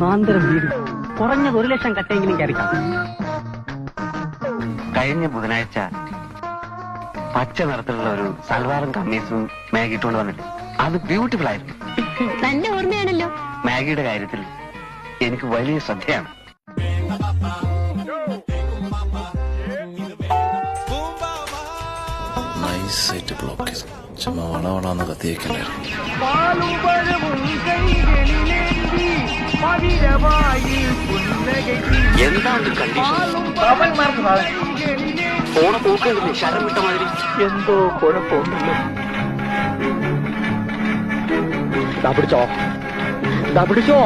ഒന്നാന്തരം വീട്, കുറഞ്ഞത് 1 ലക്ഷം കട്ടെങ്കിലും കയറിക്കാം. കഴിഞ്ഞ ബുധനാഴ്ച പച്ച നിറത്തിലുള്ള ഒരു സൽവാറും കമ്മീസും മാഗി ഇട്ടുകൊണ്ട് വന്നിട്ട് അത് ബ്യൂട്ടിഫുൾ ആയിരുന്നു. നല്ല ഓർമ്മയാണല്ലോ. മാഗിയുടെ കാര്യത്തിൽ എനിക്ക് വലിയ ശ്രദ്ധയാണ്. നൈസായിട്ട് ബ്ലോക്ക് ചെയ്തു. ചുമ്മാ വളവളാന്ന് കത്തിയേക്കണ്ടായിരുന്നു. എന്താണ് ഫോണ് പോക്കുന്നില്ലേ, ശരം വിട്ട മാതിരി എന്തോ കുഴപ്പമുണ്ടല്ലോ. പിടിച്ചോ.